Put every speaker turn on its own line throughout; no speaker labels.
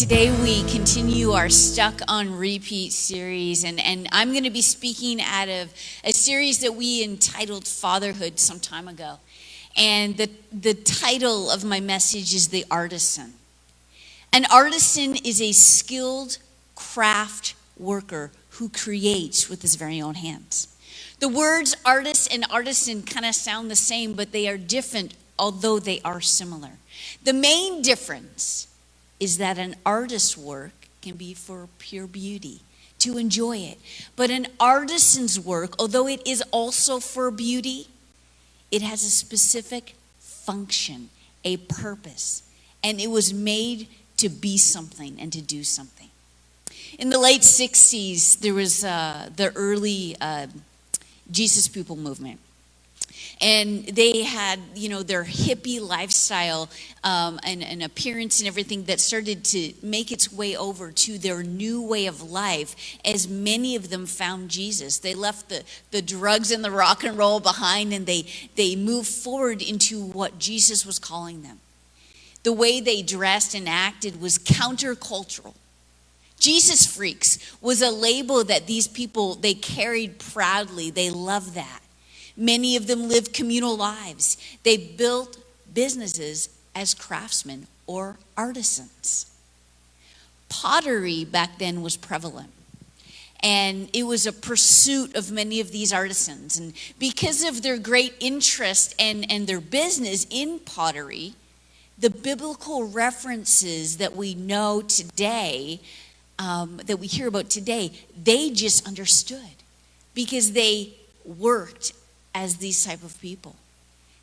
Today we continue our Stuck on Repeat series, and I'm going to be speaking out of a series that we entitled Fatherhood some time ago. And the title of my message is The Artisan. An artisan is a skilled craft worker who creates with his very own hands. The words artist and artisan kind of sound the same, but they are different, although they are similar. The main difference is that an artist's work can be for pure beauty, to enjoy it. But an artisan's work, although it is also for beauty, it has a specific function, a purpose, and it was made to be something and to do something. In the late 60s, there was the early Jesus People movement. And they had, their hippie lifestyle and appearance and everything that started to make its way over to their new way of life as many of them found Jesus. They left the drugs and the rock and roll behind, and they moved forward into what Jesus was calling them. The way they dressed and acted was countercultural. Jesus freaks was a label that these people, they carried proudly. They loved that. Many of them lived communal lives. They built businesses as craftsmen or artisans. Pottery back then was prevalent, and it was a pursuit of many of these artisans. And because of their great interest and their business in pottery, the biblical references that we know today, that we hear about today, they just understood because they worked as these type of people.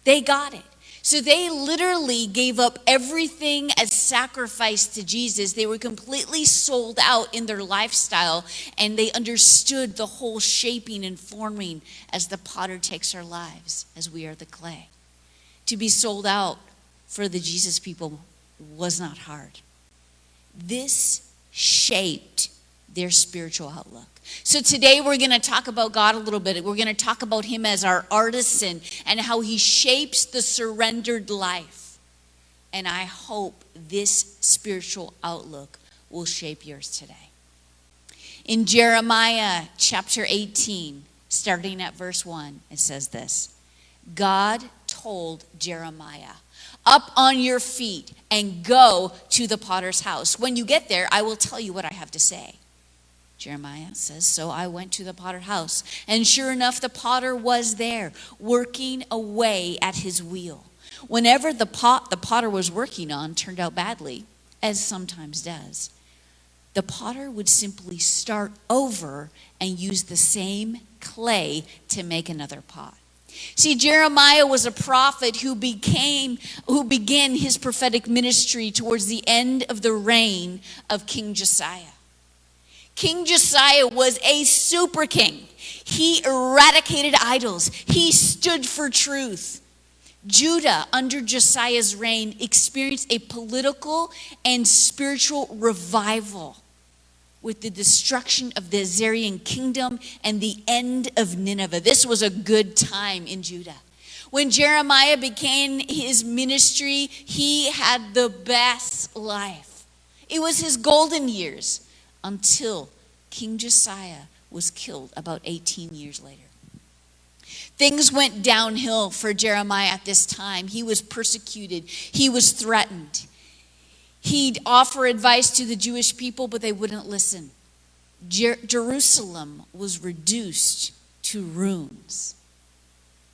They got it. So they literally gave up everything as sacrifice to Jesus. They were completely sold out in their lifestyle, and they understood the whole shaping and forming as the potter takes our lives, as we are the clay. To be sold out for the Jesus people was not hard. This shaped their spiritual outlook. So today we're going to talk about God a little bit. We're going to talk about him as our artisan and how he shapes the surrendered life. And I hope this spiritual outlook will shape yours today. In Jeremiah chapter 18, starting at verse 1, it says this: God told Jeremiah, "Up on your feet and go to the potter's house. When you get there, I will tell you what I have to say." Jeremiah says, "So I went to the potter's house, and sure enough, the potter was there, working away at his wheel. Whenever the potter was working on turned out badly, as sometimes does, the potter would simply start over and use the same clay to make another pot." See, Jeremiah was a prophet who began his prophetic ministry towards the end of the reign of King Josiah. King Josiah was a super king. He eradicated idols. He stood for truth. Judah, under Josiah's reign, experienced a political and spiritual revival with the destruction of the Assyrian kingdom and the end of Nineveh. This was a good time in Judah. When Jeremiah began his ministry, he had the best life. It was his golden years until King Josiah was killed about 18 years later. Things went downhill for Jeremiah at this time. He was persecuted. He was threatened. He'd offer advice to the Jewish people, but they wouldn't listen. Jerusalem was reduced to ruins.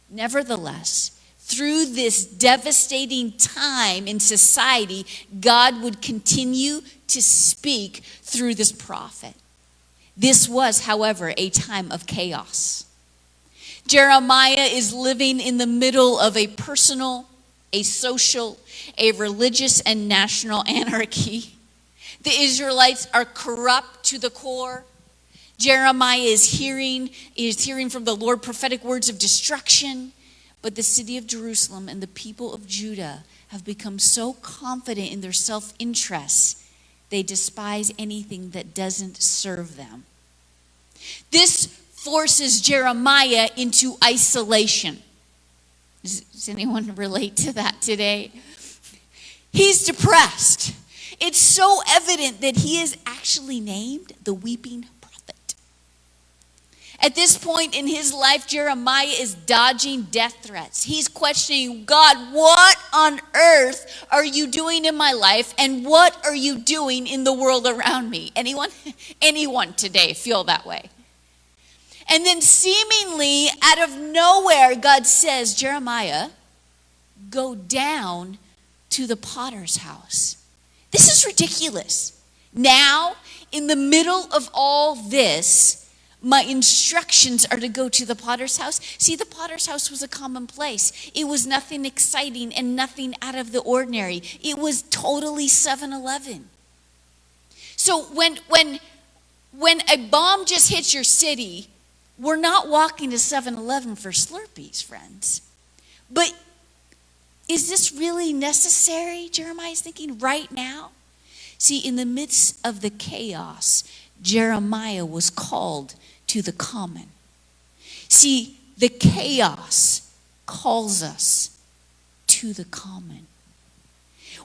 Nevertheless, through this devastating time in society, God would continue to speak through this prophet. This was, however, a time of chaos. Jeremiah is living in the middle of a personal, a social, a religious, and national anarchy. The Israelites are corrupt to the core. Jeremiah is hearing from the Lord prophetic words of destruction. But the city of Jerusalem and the people of Judah have become so confident in their self-interests, they despise anything that doesn't serve them. This forces Jeremiah into isolation. Does anyone relate to that today? He's depressed. It's so evident that he is actually named the weeping prophet. At this point in his life, Jeremiah is dodging death threats. He's questioning, God, what on earth are you doing in my life? And what are you doing in the world around me? Anyone? Anyone today feel that way? And then seemingly out of nowhere, God says, Jeremiah, go down to the potter's house. This is ridiculous. Now, in the middle of all this, my instructions are to go to the potter's house. See, the potter's house was a common place. It was nothing exciting and nothing out of the ordinary. It was totally 7-Eleven. So when a bomb just hits your city, we're not walking to 7-Eleven for Slurpees, friends. But is this really necessary, Jeremiah's thinking, right now? See, in the midst of the chaos, Jeremiah was called to the common. See, the chaos calls us to the common.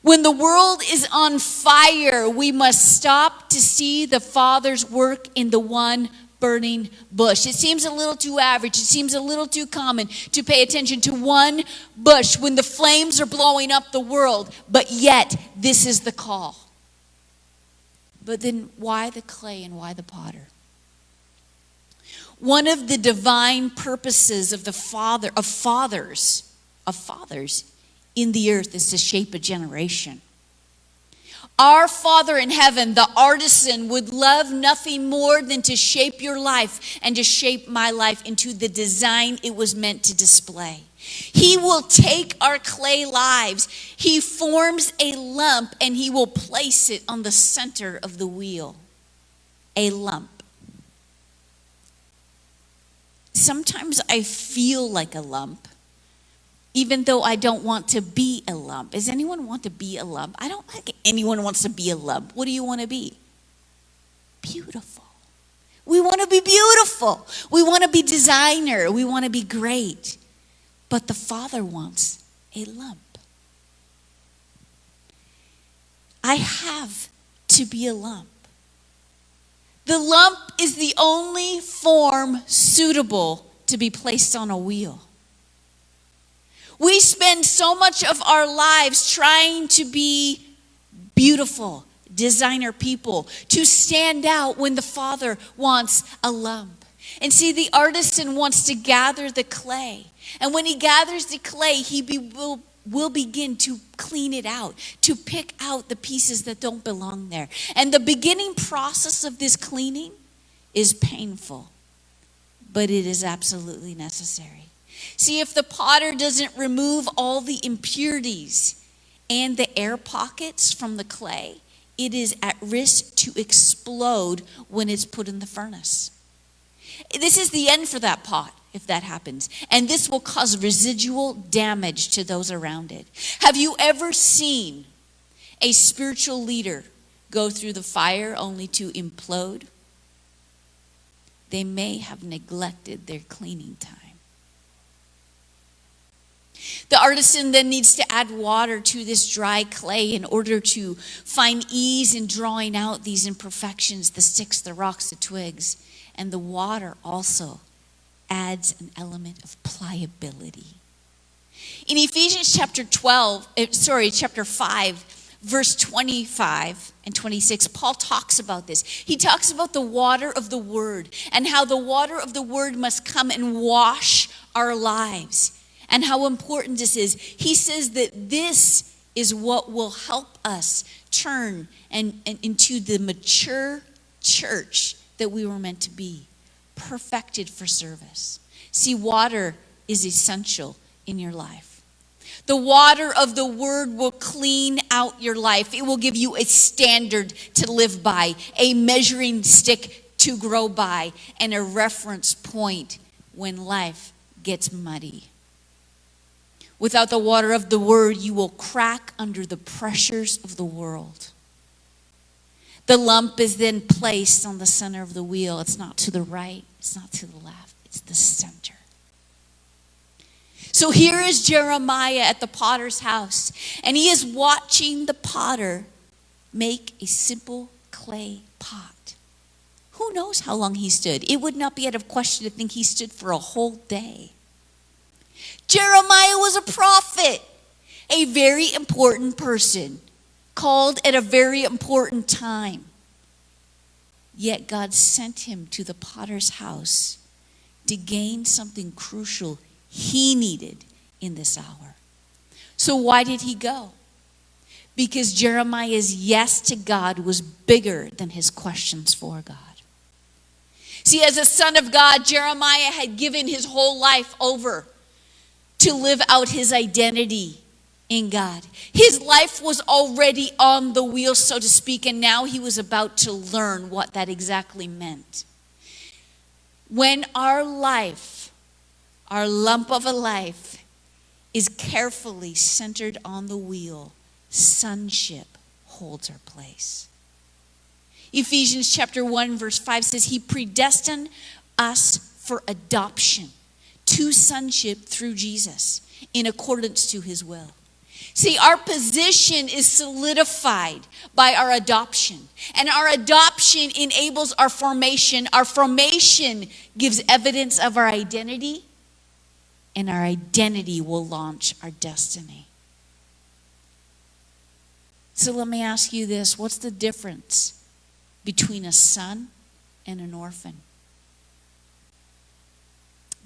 When the world is on fire, we must stop to see the Father's work in the one burning bush. It seems a little too average. It seems a little too common to pay attention to one bush when the flames are blowing up the world. But yet, this is the call. But then why the clay and why the potter? One of the divine purposes of fathers in the earth is to shape a generation. Our Father in heaven, the artisan, would love nothing more than to shape your life and to shape my life into the design it was meant to display. He will take our clay lives. He forms a lump and he will place it on the center of the wheel. A lump. Sometimes I feel like a lump, even though I don't want to be a lump. Does anyone want to be a lump? I don't think anyone wants to be a lump. What do you want to be? Beautiful. We want to be beautiful. We want to be designer. We want to be great. But the Father wants a lump. I have to be a lump. The lump is the only form suitable to be placed on a wheel. We spend so much of our lives trying to be beautiful, designer people, to stand out when the Father wants a lump. And see, the artisan wants to gather the clay. And when he gathers the clay, he will begin to clean it out, to pick out the pieces that don't belong there. And the beginning process of this cleaning is painful, but it is absolutely necessary. See, if the potter doesn't remove all the impurities and the air pockets from the clay, it is at risk to explode when it's put in the furnace. This is the end for that pot if that happens. And this will cause residual damage to those around it. Have you ever seen a spiritual leader go through the fire only to implode? They may have neglected their cleaning time. The artisan then needs to add water to this dry clay in order to find ease in drawing out these imperfections, the sticks, the rocks, the twigs. And the water also adds an element of pliability. In Ephesians chapter 5, verse 25 and 26, Paul talks about this. He talks about the water of the word and how the water of the word must come and wash our lives. And how important this is. He says that this is what will help us turn and into the mature church that we were meant to be, perfected for service. See, water is essential in your life. The water of the word will clean out your life. It will give you a standard to live by, a measuring stick to grow by, and a reference point when life gets muddy. Without the water of the word, you will crack under the pressures of the world. The lump is then placed on the center of the wheel. It's not to the right, it's not to the left, it's the center. So here is Jeremiah at the potter's house, and he is watching the potter make a simple clay pot. Who knows how long he stood? It would not be out of question to think he stood for a whole day. Jeremiah was a prophet, a very important person, called at a very important time. Yet God sent him to the potter's house to gain something crucial he needed in this hour. So why did he go? Because Jeremiah's yes to God was bigger than his questions for God. See, as a son of God, Jeremiah had given his whole life over to live out his identity in God. His life was already on the wheel, so to speak, and now he was about to learn what that exactly meant. When our life, our lump of a life, is carefully centered on the wheel, sonship holds our place. Ephesians chapter 1 verse 5 says he predestined us for adoption to sonship through Jesus in accordance to his will. See, our position is solidified by our adoption. And our adoption enables our formation. Our formation gives evidence of our identity. And our identity will launch our destiny. So let me ask you this. What's the difference between a son and an orphan?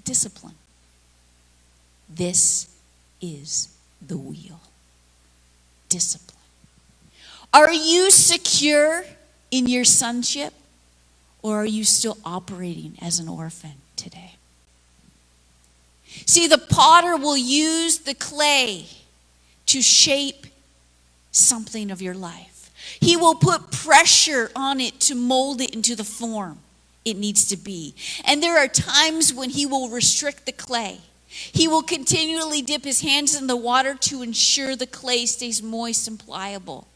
Discipline. This is the wheel. Discipline. Are you secure in your sonship, or are you still operating as an orphan today? See, the potter will use the clay to shape something of your life. He will put pressure on it to mold it into the form it needs to be. And there are times when he will restrict the clay. He will continually dip his hands in the water to ensure the clay stays moist and pliable.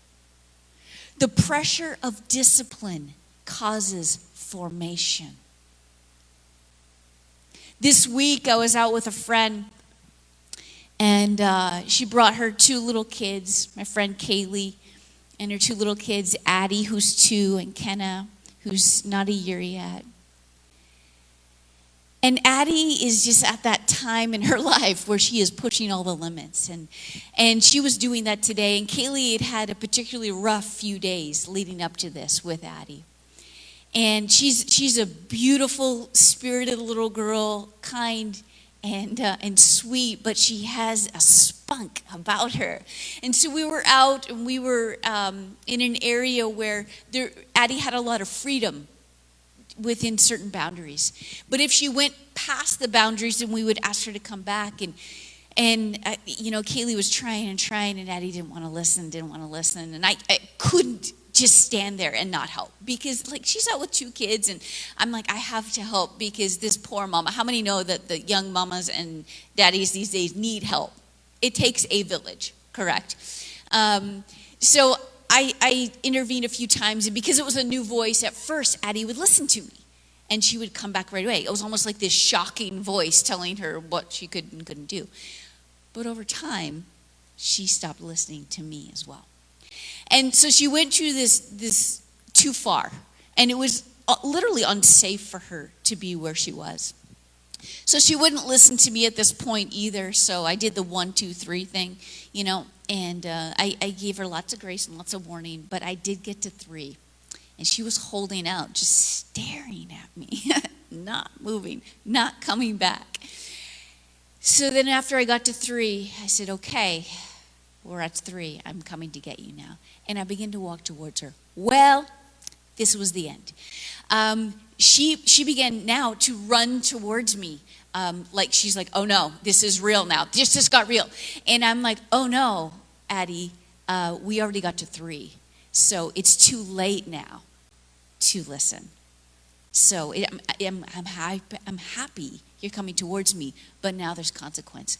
The pressure of discipline causes formation. This week I was out with a friend, and she brought her two little kids, my friend Kaylee, and her two little kids, Addie, who's 2, and Kenna, who's not a year yet. And Addie is just at that time in her life where she is pushing all the limits. And she was doing that today. And Kaylee had a particularly rough few days leading up to this with Addie. And she's a beautiful, spirited little girl, kind and sweet, but she has a spunk about her. And so we were out, and we were in an area where Addie had a lot of freedom within certain boundaries. But if she went past the boundaries, then we would ask her to come back. And Kaylee was trying, and Addie didn't want to listen. And I couldn't just stand there and not help, because she's out with 2 kids, and I'm like, I have to help, because this poor mama, how many know that the young mamas and daddies these days need help? It takes a village, correct? So I intervened a few times, and because it was a new voice, at first Addie would listen to me, and she would come back right away. It was almost like this shocking voice telling her what she could and couldn't do. But over time, she stopped listening to me as well. And so she went to this too far, and it was literally unsafe for her to be where she was. So she wouldn't listen to me at this point either. So I did the 1, 2, 3 thing, and I gave her lots of grace and lots of warning, but I did get to 3. And she was holding out, just staring at me, not moving, not coming back. So then after I got to 3, I said, okay, we're at 3. I'm coming to get you now. And I began to walk towards her. Well, this was the end. She began now to run towards me. She's like, oh no, this is real now. This just got real. And I'm like, oh no, Addie, we already got to 3. So it's too late now to listen. So I'm happy you're coming towards me, but now there's consequence.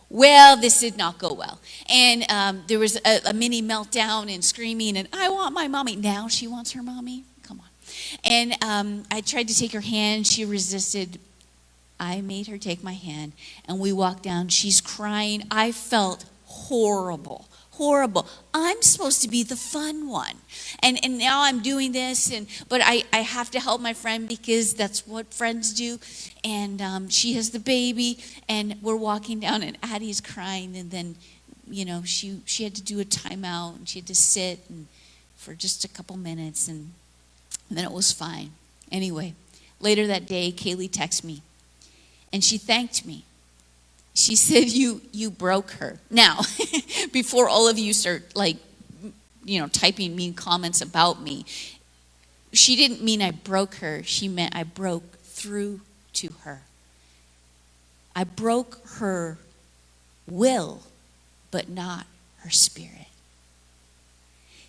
Well, this did not go well. And there was a mini meltdown and screaming, and I want my mommy. Now she wants her mommy? Come on. And I tried to take her hand. She resisted. I made her take my hand, and we walked down. She's crying. I felt horrible. horrible. I'm supposed to be the fun one. And now I'm doing this, but I have to help my friend because that's what friends do. And she has the baby, and we're walking down, and Addie's crying. And then, she had to do a timeout, and she had to sit for just a couple minutes, and then it was fine. Anyway, later that day, Kaylee texted me, and she thanked me. She said, you broke her. Now, before all of you start typing mean comments about me, she didn't mean I broke her. She meant I broke through to her. I broke her will, but not her spirit.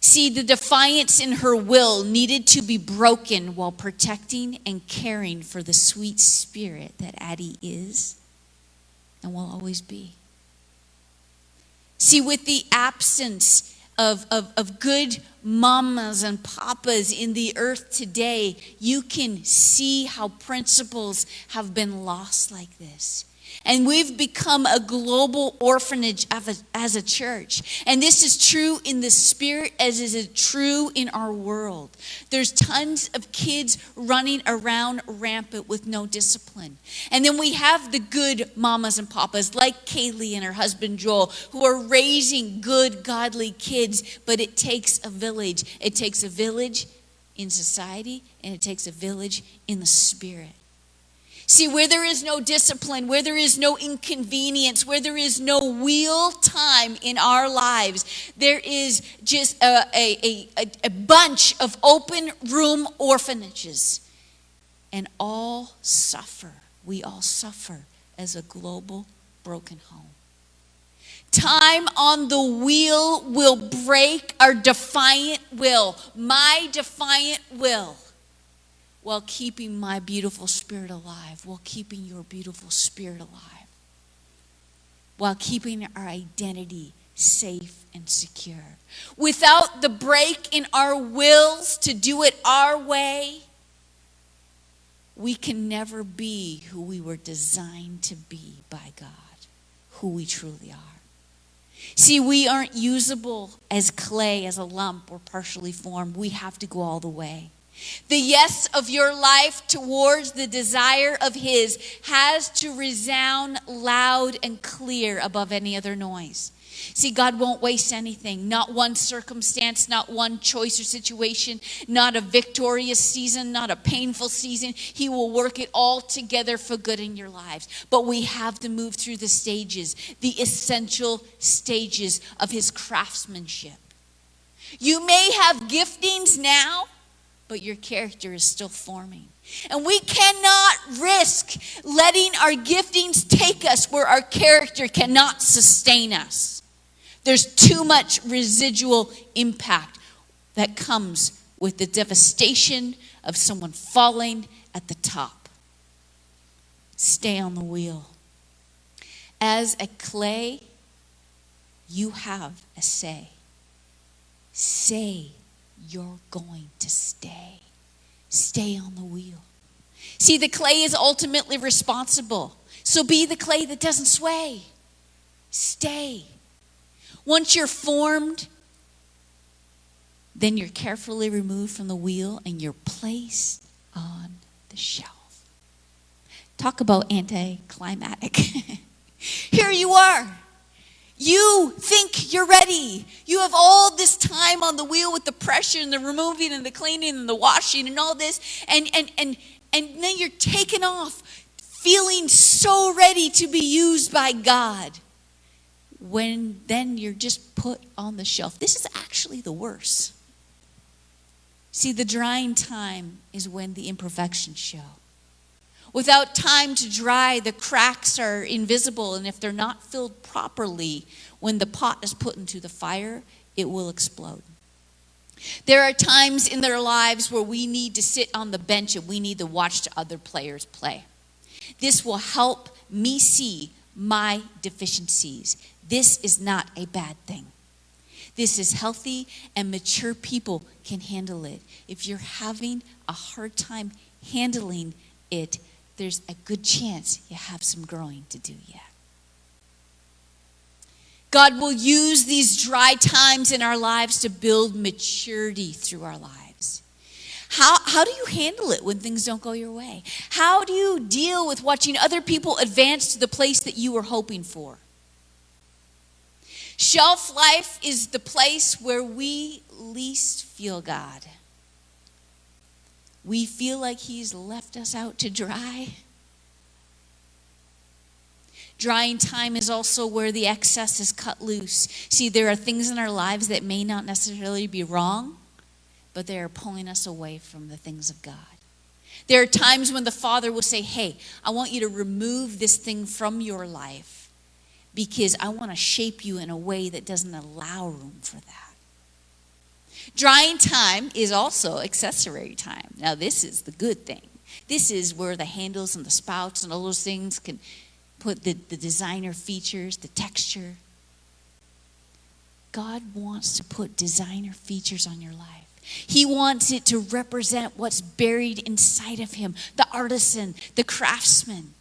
See, the defiance in her will needed to be broken while protecting and caring for the sweet spirit that Addie is and will always be. See, with the absence of good mamas and papas in the earth today, you can see how principles have been lost like this. And we've become a global orphanage as a church. And this is true in the spirit as is it true in our world. There's tons of kids running around rampant with no discipline. And then we have the good mamas and papas like Kaylee and her husband Joel who are raising good, godly kids. But it takes a village. It takes a village in society, and it takes a village in the spirit. See, where there is no discipline, where there is no inconvenience, where there is no wheel time in our lives, there is just a bunch of open room orphanages. And all suffer. We all suffer as a global broken home. Time on the wheel will break our defiant will, my defiant will, while keeping my beautiful spirit alive, while keeping your beautiful spirit alive, while keeping our identity safe and secure. Without the break in our wills to do it our way, we can never be who we were designed to be by God, who we truly are. See, we aren't usable as clay, as a lump or partially formed. We have to go all the way. The yes of your life towards the desire of His has to resound loud and clear above any other noise. See, God won't waste anything. Not one circumstance, not one choice or situation, not a victorious season, not a painful season. He will work it all together for good in your lives. But we have to move through the stages, the essential stages of His craftsmanship. You may have giftings now, but your character is still forming. And we cannot risk letting our giftings take us where our character cannot sustain us. There's too much residual impact that comes with the devastation of someone falling at the top. Stay on the wheel. As a clay, you have a say. Say you're going to stay. Stay on the wheel. See, the clay is ultimately responsible. So be the clay that doesn't sway. Stay. Once you're formed, then you're carefully removed from the wheel and you're placed on the shelf. Talk about anticlimactic. Here you are. You think you're ready. You have all this time on the wheel with the pressure and the removing and the cleaning and the washing and all this. And then you're taken off feeling so ready to be used by God. When then you're just put on the shelf. This is actually the worst. See, the drying time is when the imperfections show. Without time to dry, the cracks are invisible, and if they're not filled properly, when the pot is put into the fire, it will explode. There are times in their lives where we need to sit on the bench and we need to watch the other players play. This will help me see my deficiencies. This is not a bad thing. This is healthy, and mature people can handle it. If you're having a hard time handling it, there's a good chance you have some growing to do yet. God will use these dry times in our lives to build maturity through our lives. How do you handle it when things don't go your way? How do you deal with watching other people advance to the place that you were hoping for? Shelf life is the place where we least feel God. We feel like he's left us out to dry. Drying time is also where the excess is cut loose. See, there are things in our lives that may not necessarily be wrong, but they are pulling us away from the things of God. There are times when the Father will say, hey, I want you to remove this thing from your life because I want to shape you in a way that doesn't allow room for that. Drying time is also accessory time. Now, this is the good thing. This is where the handles and the spouts and all those things can put the designer features, the texture. God wants to put designer features on your life. He wants it to represent what's buried inside of him, the artisan, the craftsman.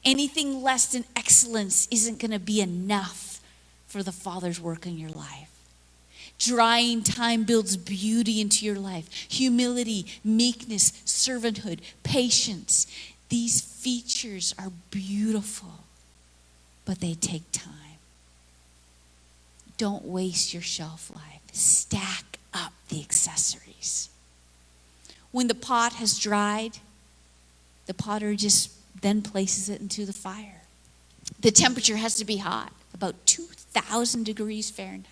Anything less than excellence isn't going to be enough for the Father's work in your life. Drying time builds beauty into your life. Humility, meekness, servanthood, patience. These features are beautiful, but they take time. Don't waste your shelf life. Stack up the accessories. When the pot has dried, the potter just then places it into the fire. The temperature has to be hot, about 2,000 degrees Fahrenheit.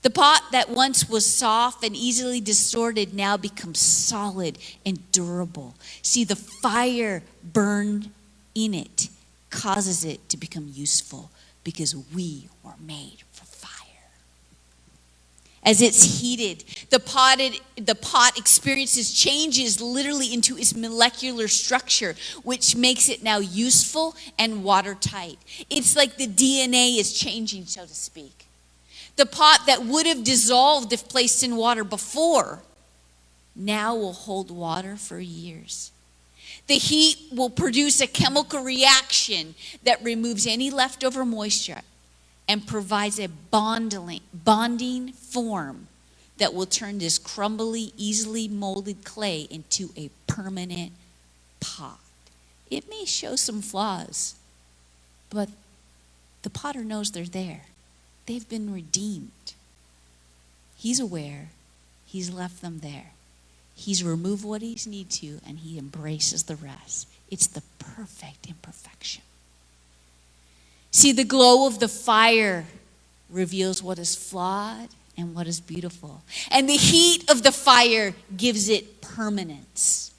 The pot that once was soft and easily distorted now becomes solid and durable. See, the fire burned in it causes it to become useful because we were made for fire. As it's heated, the pot experiences changes literally into its molecular structure, which makes it now useful and watertight. It's like the DNA is changing, so to speak. The pot that would have dissolved if placed in water before now will hold water for years. The heat will produce a chemical reaction that removes any leftover moisture and provides a bonding form that will turn this crumbly, easily molded clay into a permanent pot. It may show some flaws, but the potter knows they're there. They've been redeemed. He's aware. He's left them there. He's removed what he's need to, and he embraces the rest. It's the perfect imperfection. See, the glow of the fire reveals what is flawed and what is beautiful. And the heat of the fire gives it permanence.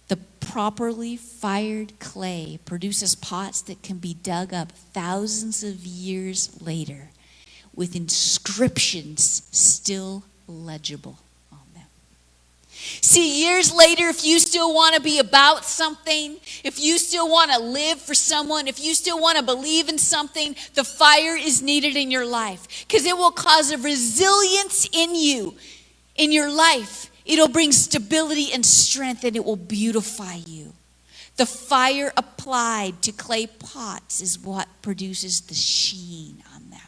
The properly fired clay produces pots that can be dug up thousands of years later with inscriptions still legible on them. See, years later, if you still want to be about something, if you still want to live for someone, if you still want to believe in something, the fire is needed in your life because it will cause a resilience in you, in your life. It'll bring stability and strength, and it will beautify you. The fire applied to clay pots is what produces the sheen on them.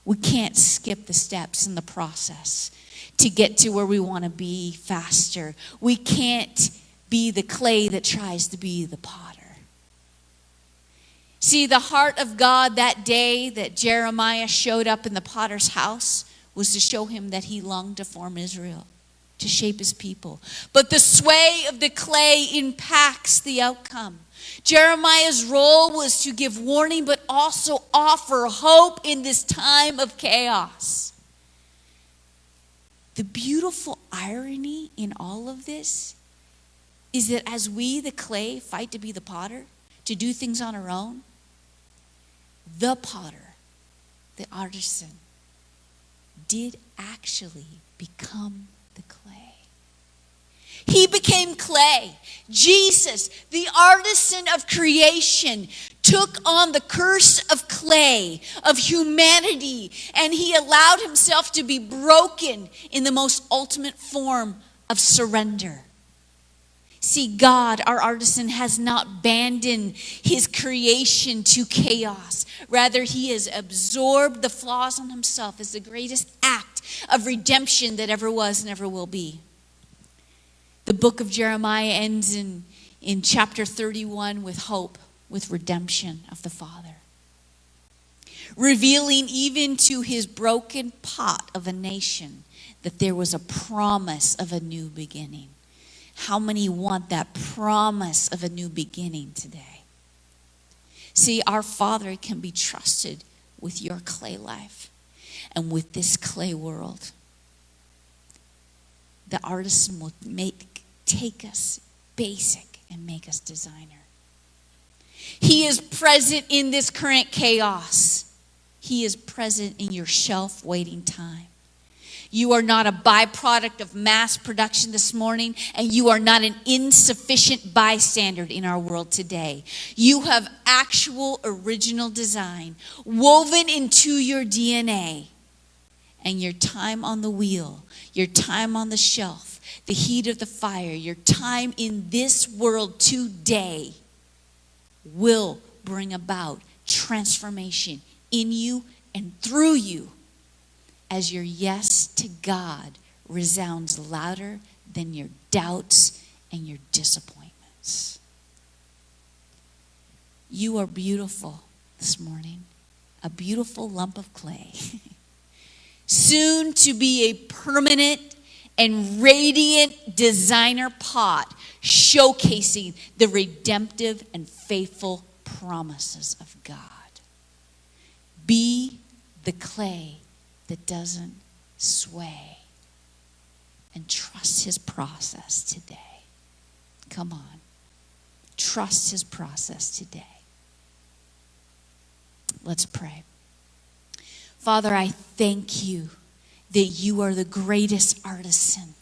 We can't skip the steps in the process to get to where we want to be faster. We can't be the clay that tries to be the potter. See, the heart of God that day that Jeremiah showed up in the potter's house was to show him that he longed to form Israel, to shape his people. But the sway of the clay impacts the outcome. Jeremiah's role was to give warning, but also offer hope in this time of chaos. The beautiful irony in all of this is that as we, the clay, fight to be the potter, to do things on our own, the potter, the artisan, did actually become the clay. He became clay. Jesus, the artisan of creation, took on the curse of clay, of humanity, and he allowed himself to be broken in the most ultimate form of surrender. See, God, our artisan, has not abandoned his creation to chaos. Rather, he has absorbed the flaws on himself as the greatest act of redemption that ever was and ever will be. The book of Jeremiah ends in chapter 31 with hope, with redemption of the Father, revealing even to his broken pot of a nation that there was a promise of a new beginning. How many want that promise of a new beginning today? See, our Father can be trusted with your clay life and with this clay world. The artisan will take us basic and make us designer. He is present in this current chaos. He is present in your shelf waiting time. You are not a byproduct of mass production this morning, and you are not an insufficient bystander in our world today. You have actual original design woven into your DNA, and your time on the wheel, your time on the shelf, the heat of the fire, your time in this world today will bring about transformation in you and through you, as your yes to God resounds louder than your doubts and your disappointments. You are beautiful this morning, a beautiful lump of clay, soon to be a permanent and radiant designer pot, showcasing the redemptive and faithful promises of God. Be the clay that doesn't sway, and trust his process today. Come on. Trust his process today. Let's pray. Father, I thank you that you are the greatest artisan,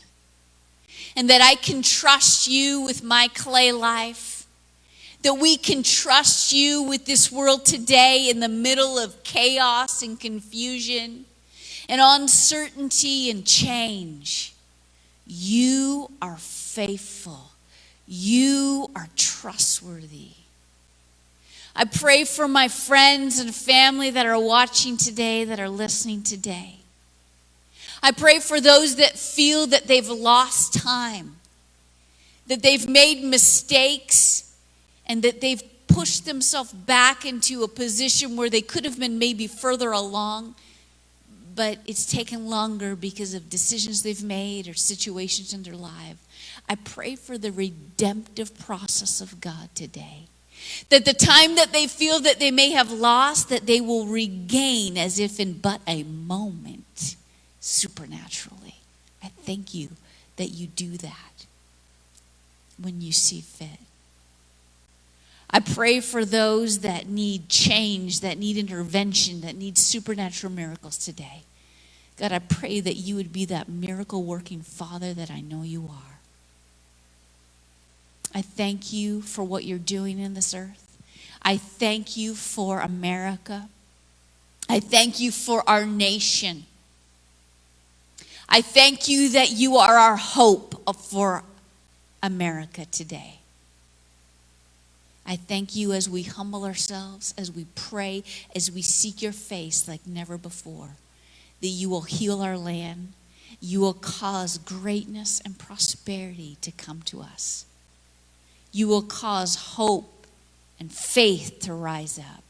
and that I can trust you with my clay life, that we can trust you with this world today in the middle of chaos and confusion and uncertainty and change. You are faithful. You are trustworthy. I pray for my friends and family that are watching today, that are listening today. I pray for those that feel that they've lost time, that they've made mistakes, and that they've pushed themselves back into a position where they could have been maybe further along, but it's taken longer because of decisions they've made or situations in their life. I pray for the redemptive process of God today, that the time that they feel that they may have lost, that they will regain as if in but a moment, supernaturally. I thank you that you do that when you see fit. I pray for those that need change, that need intervention, that need supernatural miracles today. God, I pray that you would be that miracle-working Father that I know you are. I thank you for what you're doing in this earth. I thank you for America. I thank you for our nation. I thank you that you are our hope for America today. I thank you as we humble ourselves, as we pray, as we seek your face like never before, that you will heal our land. You will cause greatness and prosperity to come to us. You will cause hope and faith to rise up.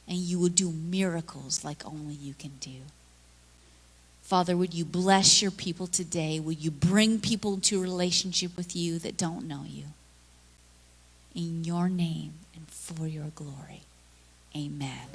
And you will do miracles like only you can do. Father, would you bless your people today? Would you bring people into a relationship with you that don't know you? In your name and for your glory. Amen.